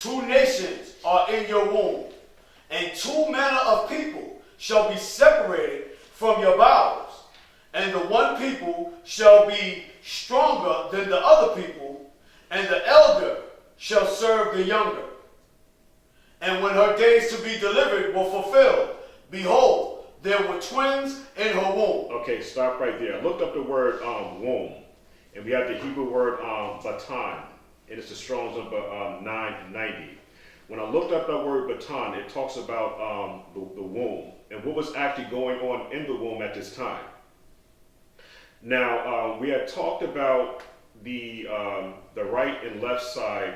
Two nations are in your womb, and two manner of people shall be separated from your bowels, and the one people shall be stronger than the other people, and the elder shall serve the younger. And when her days to be delivered were fulfilled, behold, there were twins in her womb. Okay, stop right there. I looked up the word womb, and we have the Hebrew word batan, and it's the Strong's number 990. When I looked up that word batan, it talks about the womb and what was actually going on in the womb at this time. Now, we had talked about the right and left side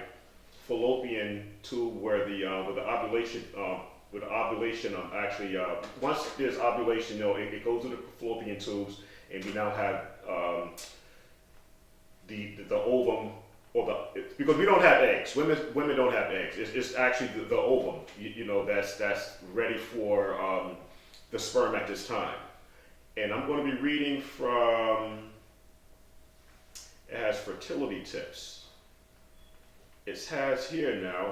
fallopian tube where the ovulation actually once there's ovulation, it goes to the fallopian tubes, and we now have the ovum, or because we don't have eggs. Women don't have eggs. It's actually the ovum, that's ready for the sperm at this time. And I'm going to be reading from, it has fertility tips. It has here now,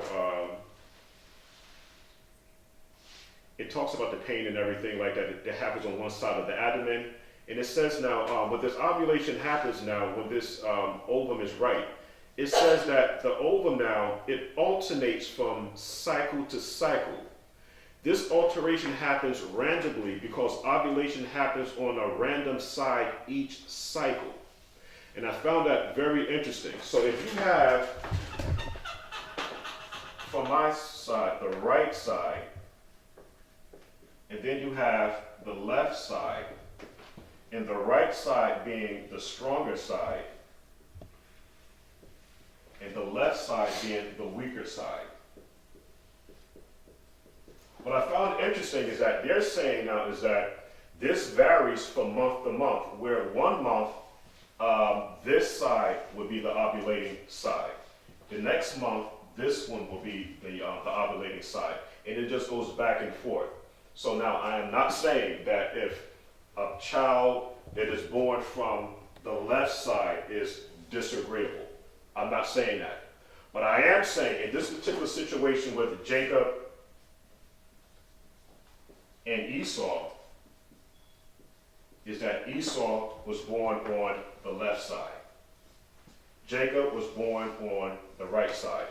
it talks about the pain and everything like that happens on one side of the abdomen. And it says now, when this ovulation happens now, when this ovum is right, it says that the ovum now, it alternates from cycle to cycle. This alteration happens randomly because ovulation happens on a random side each cycle. And I found that very interesting. So if you have, from my side, the right side, and then you have the left side, and the right side being the stronger side, and the left side being the weaker side. What I found interesting is that they're saying now is that this varies from month to month, where 1 month, this side would be the ovulating side. The next month, this one will be the ovulating side. And it just goes back and forth. So now I am not saying that if a child that is born from the left side is disagreeable. I'm not saying that. But I am saying in this particular situation with Jacob and Esau, is that Esau was born on the left side. Jacob was born on the right side.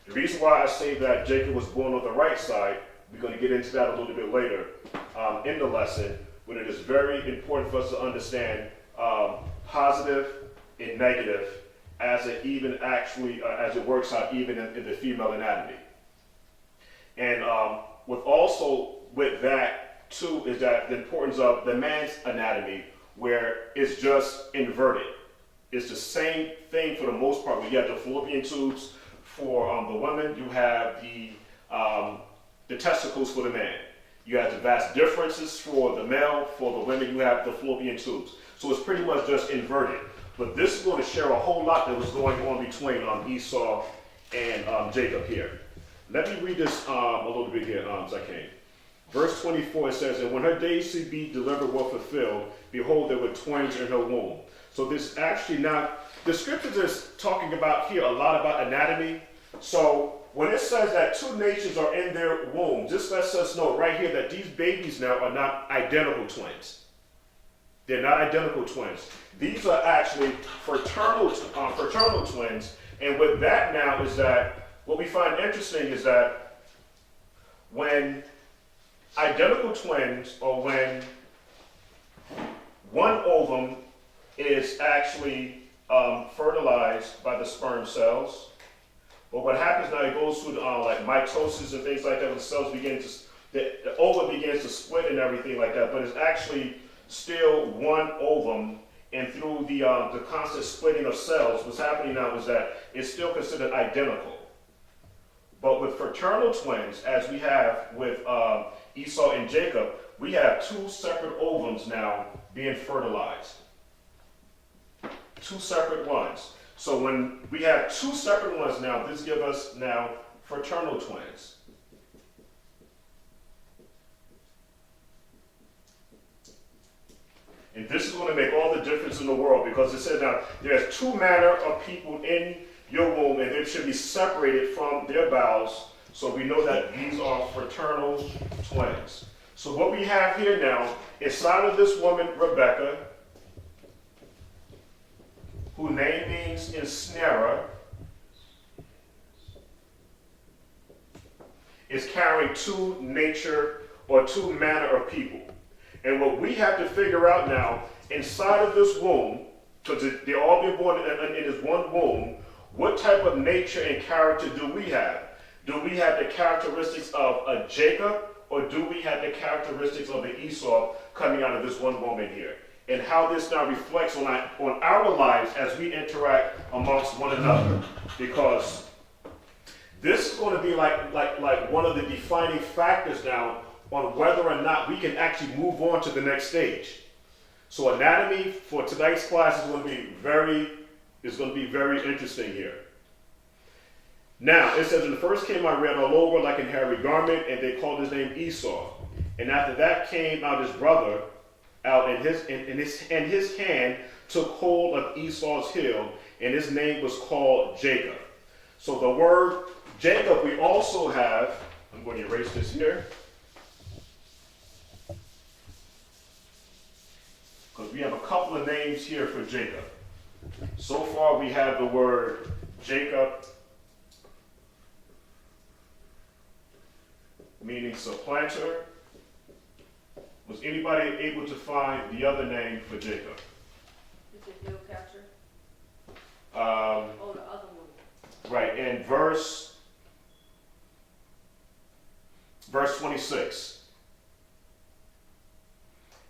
The reason why I say that Jacob was born on the right side, we're going to get into that a little bit later in the lesson, when it is very important for us to understand positive and negative as it even actually, as it works out even in the female anatomy. And with that too, is that the importance of the man's anatomy, where it's just inverted. It's the same thing for the most part. When you have the fallopian tubes for the women, you have the testicles for the man. You have the vast differences for the male. For the women, you have the fallopian tubes. So it's pretty much just inverted. But this is going to share a whole lot that was going on between Esau and Jacob here. Let me read this a little bit here as I can. Verse 24, it says, and when her days to be delivered were fulfilled, behold, there were twins in her womb. So this actually now, the scriptures is talking about here a lot about anatomy. So when it says that two nations are in their womb, this lets us know right here that these babies now are not identical twins. They're not identical twins. These are actually fraternal twins. And with that now is that, what we find interesting is that when identical twins, or when one ovum is actually fertilized by the sperm cells, but what happens now, it goes through like mitosis and things like that, when the cells begin to, the ovum begins to split and everything like that, but it's actually still one ovum, and through the constant splitting of cells, what's happening now is that it's still considered identical. But with fraternal twins, as we have with Esau and Jacob, we have two separate ovums now being fertilized. Two separate ones. So when we have two separate ones now, this gives us now fraternal twins. And this is going to make all the difference in the world, because it says now there's two manner of people in your womb, and they should be separated from their bowels. So we know that these are fraternal twins. So what we have here now, inside of this woman, Rebecca, whose name means ensnarer, is carrying two nature or two manner of people. And what we have to figure out now, inside of this womb, because they all been born in this one womb, what type of nature and character do we have? Do we have the characteristics of a Jacob, or do we have the characteristics of an Esau coming out of this one woman here? And how this now reflects on our lives as we interact amongst one another. Because this is going to be like one of the defining factors now on whether or not we can actually move on to the next stage. So anatomy for tonight's class is going to be very interesting here. Now, it says, "In the first came I ran all over like an hairy garment, and they called his name Esau. And after that came out his brother out, and his hand took hold of Esau's heel, and his name was called Jacob." So the word Jacob we also have, I'm going to erase this here, because we have a couple of names here for Jacob. So far we have the word Jacob, meaning supplanter. Was anybody able to find the other name for Jacob? Is it heel catcher? The other one. Right, in verse 26.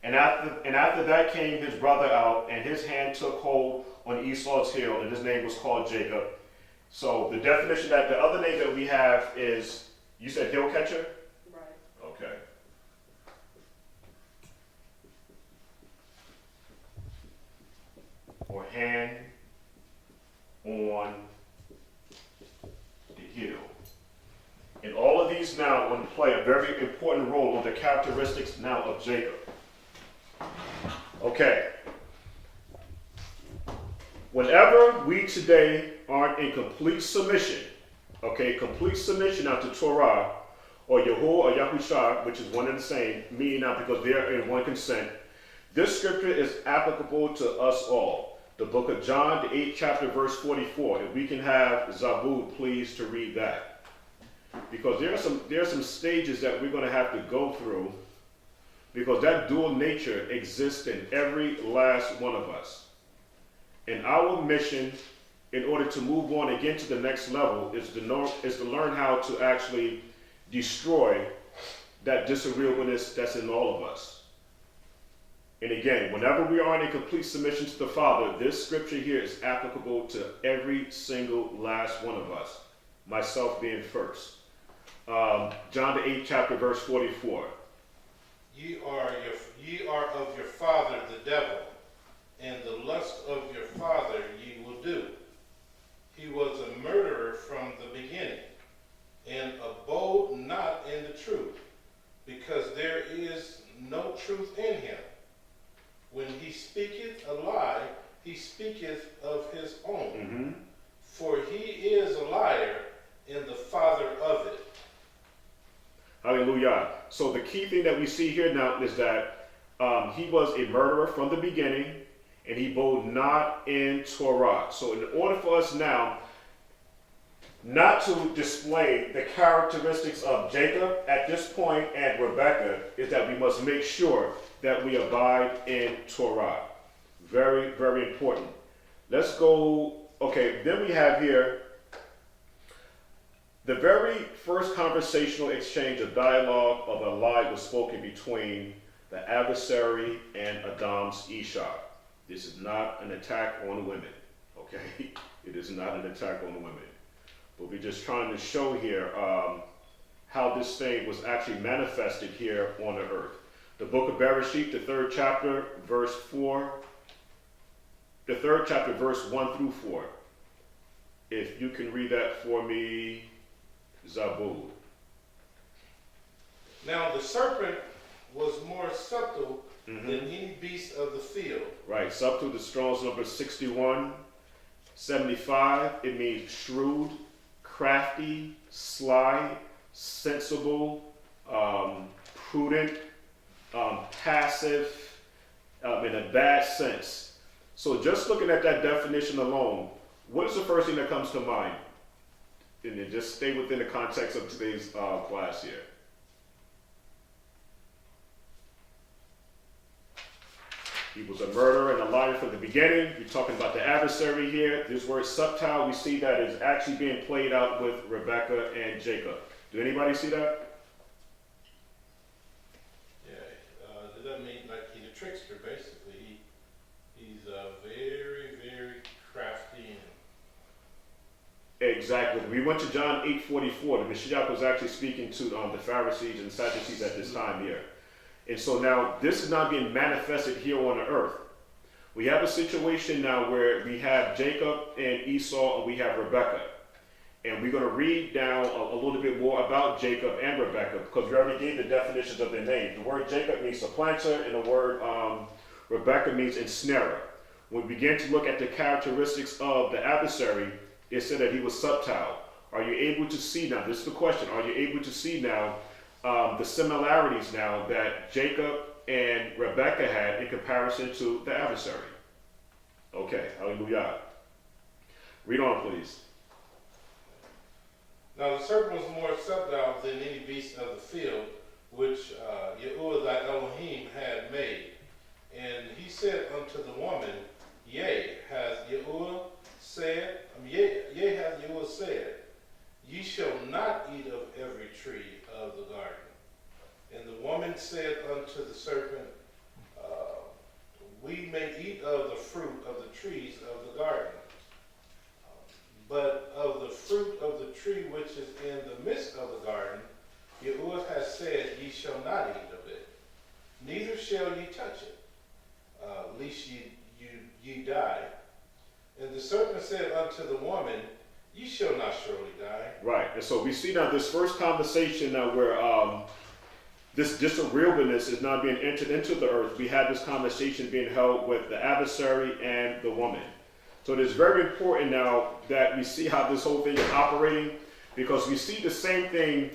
And after that came his brother out, and his hand took hold on Esau's heel, and his name was called Jacob. So the definition that the other name that we have is, you said heel catcher? Right. Okay. Or hand on the heel. And all of these now will play a very important role on the characteristics now of Jacob. Okay. Whenever we today are in complete submission, complete submission now to Torah, or Yahuah or Yahusha, which is one and the same, meaning now because they are in one consent, this scripture is applicable to us all. The book of John, the 8th chapter, verse 44. If we can have Zabud, please, to read that. Because there are some stages that we're going to have to go through, because that dual nature exists in every last one of us. And our mission, in order to move on again to the next level, is to learn how to actually destroy that disagreeableness that's in all of us. And again, whenever we are in a complete submission to the Father, this scripture here is applicable to every single last one of us, myself being first. John the 8th chapter, verse 44. Ye are of your father the devil, and the lust of your father ye will do. He was a murderer from the beginning, and abode not in the truth, because there is no truth in him. When he speaketh a lie, he speaketh of his own, for he is a liar and the father of it. Hallelujah. So the key thing that we see here now is that he was a murderer from the beginning, and he abode not in Torah. So in order for us now not to display the characteristics of Jacob at this point and Rebecca, is that we must make sure that we abide in Torah. Very, very important. Let's go. Okay, then we have here the very first conversational exchange of dialogue of a lie was spoken between the adversary and Adam's Isha. This is not an attack on women, okay? It is not an attack on women. But we're just trying to show here how this thing was actually manifested here on the earth. The book of Bereshit, the 3rd chapter, verse 4. The 3rd chapter, verse 1 through 4. If you can read that for me, Zabud. Now the serpent was more subtle than any beast of the field. Right, subtle, the Strong's number 61. 75, it means shrewd, crafty, sly, sensible, prudent, passive, in a bad sense. So just looking at that definition alone, what is the first thing that comes to mind? And then just stay within the context of today's class here. He was a murderer and a liar from the beginning. We're talking about the adversary here. This word subtile, we see that is actually being played out with Rebekah and Jacob. Do anybody see that? Yeah, does that mean like he's a trickster, basically? He's very, very crafty. Exactly. We went to John 8:44. The Mashiyach was actually speaking to the Pharisees and Sadducees at this time here. And so now this is not being manifested here on the earth. We have a situation now where we have Jacob and Esau and we have Rebekah. And we're going to read down a little bit more about Jacob and Rebekah because we already gave the definitions of their name. The word Jacob means supplanter and the word Rebekah means ensnarer. When we begin to look at the characteristics of the adversary, it said that he was subtile. Are you able to see now? This is the question. Are you able to see now the similarities now that Jacob and Rebekah had in comparison to the adversary? Okay, hallelujah. Read on, please. Now the serpent was more subtle than any beast of the field, which Yahuah thy Elohim had made. And he said unto the woman, Yea, hath Yahuah said, Ye shall not eat of every tree of the garden. And the woman said unto the serpent, We may eat of the fruit of the trees of the garden. But of the fruit of the tree which is in the midst of the garden, Yahuah has said, Ye shall not eat of it, neither shall ye touch it, lest ye die. And the serpent said unto the woman, Ye shall not surely die. Right, and so we see now this first conversation now where this disagreeableness is now being entered into the earth. We have this conversation being held with the adversary and the woman. So it is very important now that we see how this whole thing is operating, because we see the same thing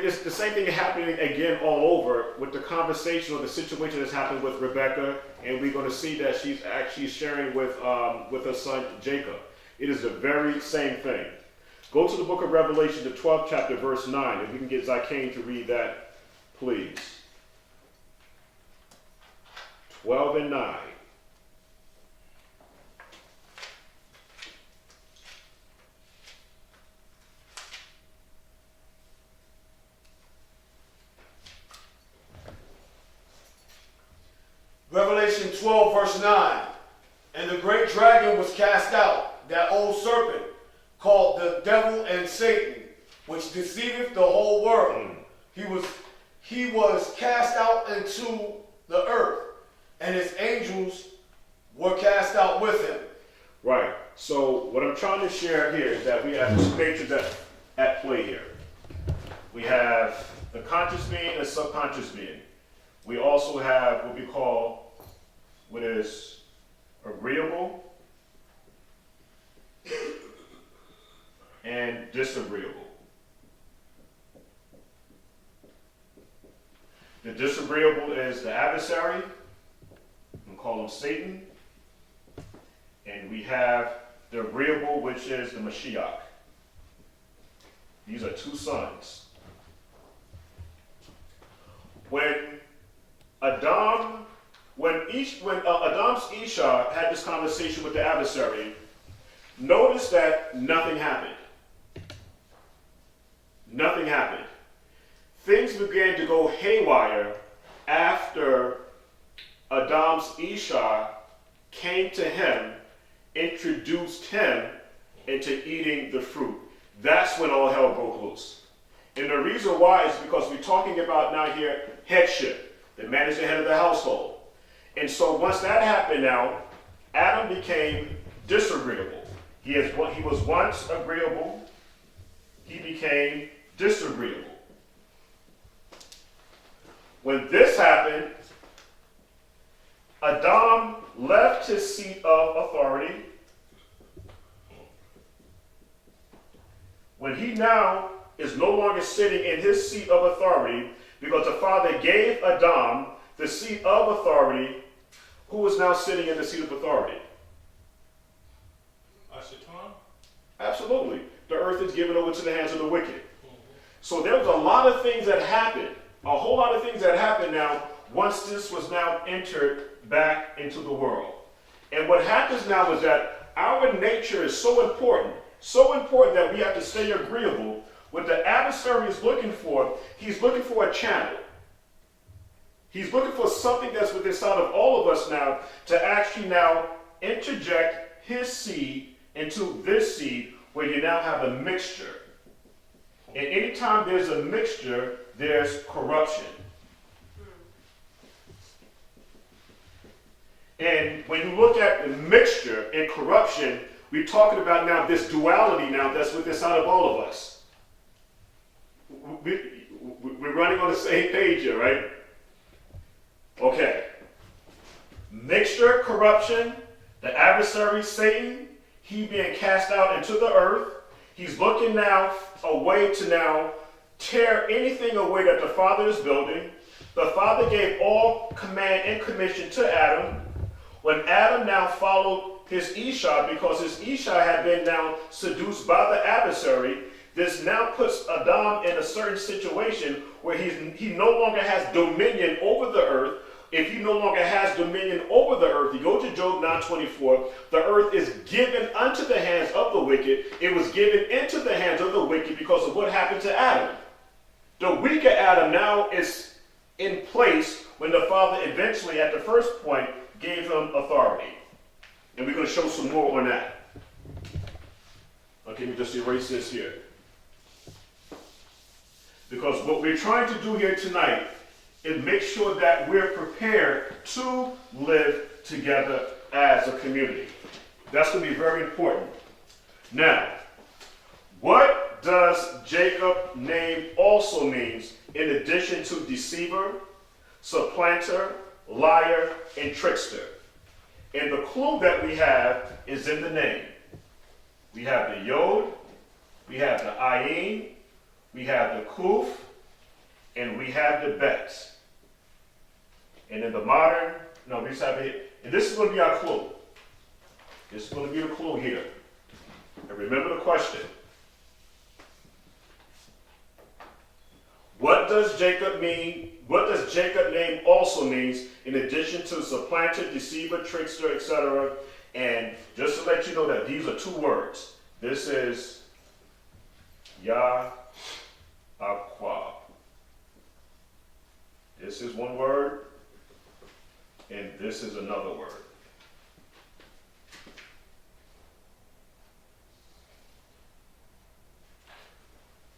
it's the same thing happening again all over with the conversation or the situation that's happened with Rebekah, and we're going to see that she's actually sharing with her son Jacob. It is the very same thing. Go to the book of Revelation, the 12th chapter, verse 9. If we can get Zycane to read that, please. 12 and 9. Revelation 12, verse 9. And the great dragon was cast out, that old serpent, called the devil and Satan, which deceiveth the whole world. He was cast out into the earth, and his angels were cast out with him. Right. So what I'm trying to share here is that we have two natures at play here. We have the conscious being and subconscious being. We also have what we call what is agreeable and disagreeable. The disagreeable is the adversary. We call him Satan. And we have the agreeable, which is the Mashiyach. These are two sons. When Adam's Isha had this conversation with the adversary, notice that nothing happened. Nothing happened. Things began to go haywire after Adam's Isha came to him, introduced him into eating the fruit. That's when all hell broke loose. And the reason why is because we're talking about now here headship. The man is the head of the household. And so once that happened now, Adam became disagreeable. He was once agreeable. He became disagreeable. When this happened, Adam left his seat of authority, when he now is no longer sitting in his seat of authority, because the Father gave Adam the seat of authority, who is now sitting in the seat of authority? Absolutely. The earth is given over to the hands of the wicked. So there was a lot of things that happened, a whole lot of things that happened now once this was now entered back into the world. And what happens now is that our nature is so important that we have to stay agreeable. What the adversary is looking for, he's looking for a channel. He's looking for something that's within inside of all of us now to actually now interject his seed into this seed, where you now have a mixture. And anytime there's a mixture, there's corruption. And when you look at the mixture and corruption, we're talking about now this duality now that's within inside of all of us. We're running on the same page here, right? Okay. Mixture, corruption, the adversary, Satan, he being cast out into the earth. He's looking now a way to now tear anything away that the Father is building. The Father gave all command and commission to Adam. When Adam now followed his Isha, because his Isha had been now seduced by the adversary, this now puts Adam in a certain situation where he no longer has dominion over the earth. If he no longer has dominion over the earth, you go to Job 9:24, the earth is given unto the hands of the wicked. It was given into the hands of the wicked because of what happened to Adam. The weaker Adam now is in place when the Father eventually, at the first point, gave him authority. And we're going to show some more on that. Okay, let me just erase this here. Because what we're trying to do here tonight is make sure that we're prepared to live together as a community. That's going to be very important. Now, what does Jacob name also means in addition to deceiver, supplanter, liar, and trickster? And the clue that we have is in the name. We have the Yod, we have the Ayin, we have the Kuf, and we have the Bet. And in the modern, no, we just have it, and this is going to be our clue. This is going to be the clue here. And remember the question. What does Jacob mean? What does Jacob name also means in addition to supplanter, deceiver, trickster, etc.? And just to let you know that these are two words. This is Yahuah. This is one word, and this is another word.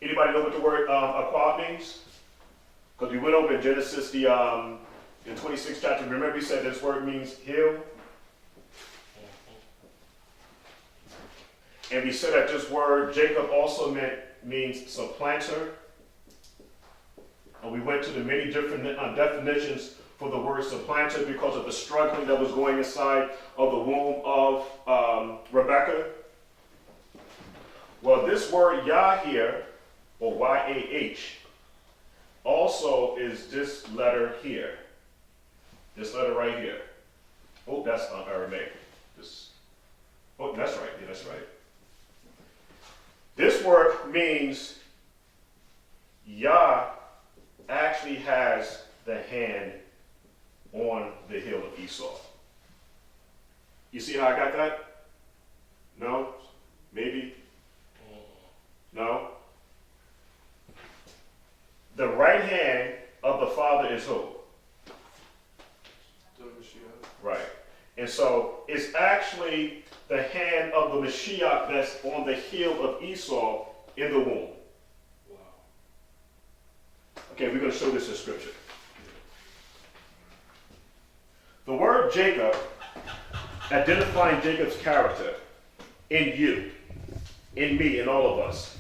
Anybody know what the word Yahuah means? Because we went over in Genesis, the 26th chapter. Remember, we said this word means hill. And we said that this word, Jacob, also means supplanter. And we went to the many different definitions for the word supplanter because of the struggling that was going inside of the womb of Rebecca. Well, this word Yah here, or Y-A-H, also is this letter here. This letter right here. Oh, that's Aramaic. Oh, that's right. Yeah, that's right. This word means Yah actually has the hand on the heel of Esau. You see how I got that? No? Maybe? No? The right hand of the Father is who? The Messianic. Right. And so it's actually the hand of the Mashiyach that's on the heel of Esau in the womb. Wow. Okay, we're going to show this in Scripture. The word Jacob, identifying Jacob's character in you, in me, in all of us.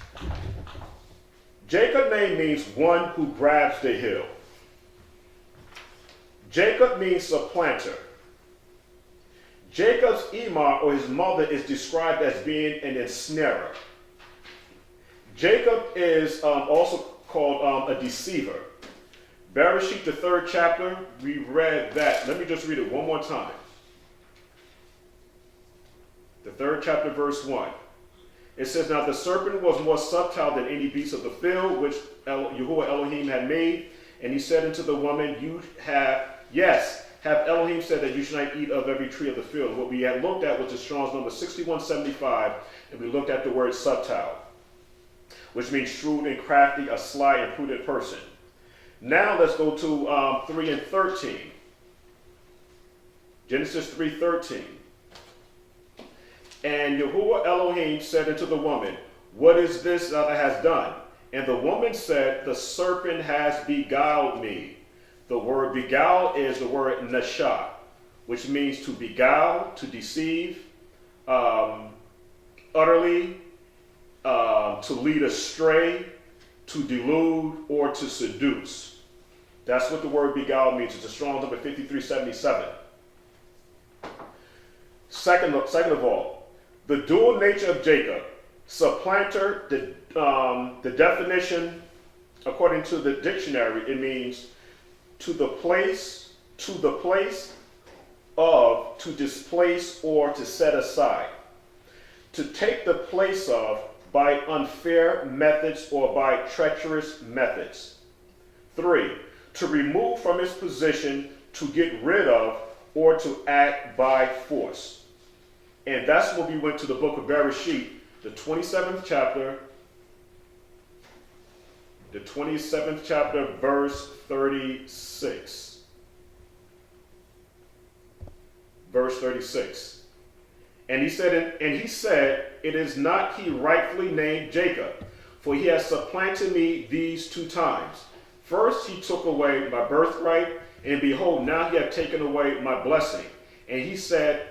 Jacob name means one who grabs the heel. Jacob means supplanter. Jacob's Emar, or his mother, is described as being an ensnarer. Jacob is also called a deceiver. Bereshit, the 3rd chapter, we read that. Let me just read it one more time. The 3rd chapter, verse 1. It says, now the serpent was more subtle than any beast of the field, which Yahuah Elohim had made. And he said unto the woman, have Elohim said that you should not eat of every tree of the field. What we had looked at was the Strong's number 6175, and we looked at the word subtle, which means shrewd and crafty, a sly and prudent person. Now let's go to 3 and 13. Genesis 3:13. And Yahuah Elohim said unto the woman, what is this thou hast done? And the woman said, the serpent has beguiled me. The word beguile is the word nasha, which means to beguile, to deceive, utterly, to lead astray, to delude, or to seduce. That's what the word beguile means. It's a Strong's number 5377. Second of all, the dual nature of Jacob. Supplanter, the definition, according to the dictionary, it means to the place of, to displace, or to set aside. To take the place of by unfair methods or by treacherous methods. 3, to remove from its position, to get rid of, or to act by force. And that's when we went to the book of Bereshit, the 27th chapter, verse 36. Verse 36. And he said, it is not he rightfully named Jacob, for he has supplanted me these 2 times. First he took away my birthright, and behold, now he hath taken away my blessing. And he said,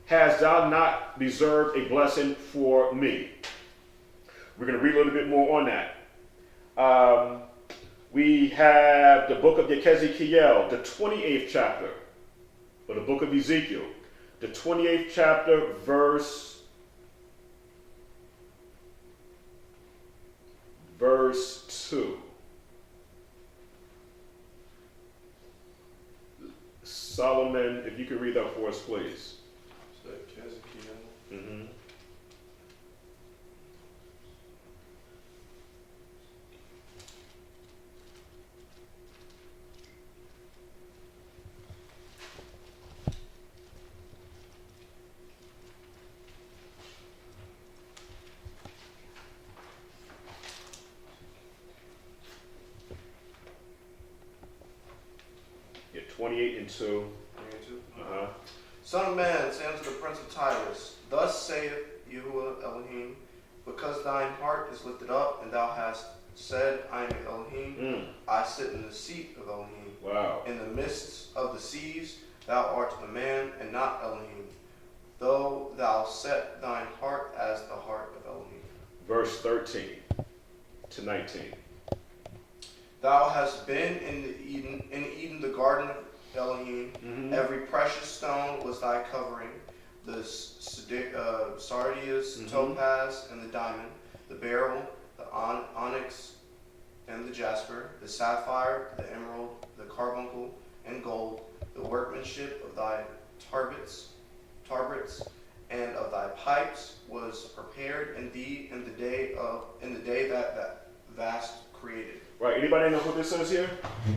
hast thou not reserved a blessing for me? We're going to read a little bit more on that. We have the book of Ezekiel, the 28th chapter, or the book of Ezekiel, the 28th chapter, verse 2. Solomon, if you could read that for us, please. Mm-hmm. Yeah, 28 and 2. Uh-huh. Son of man, say unto the prince of Tyrus, thus saith Yahuah Elohim, because thine heart is lifted up, and thou hast said, I am Elohim, I sit in the seat of Elohim. Wow. In the midst of the seas, thou art the man, and not Elohim, though thou set thine heart as the heart of Elohim. Verse 13 to 19. Thou hast been in Eden, the garden of Elohim. Mm-hmm. Every precious stone was thy covering, the sardius, topaz, and the diamond, the beryl, the onyx, and the jasper, the sapphire, the emerald, the carbuncle, and gold. The workmanship of thy tabrets, and of thy pipes was prepared in thee in the day that vast created. Right. Anybody know who this is here?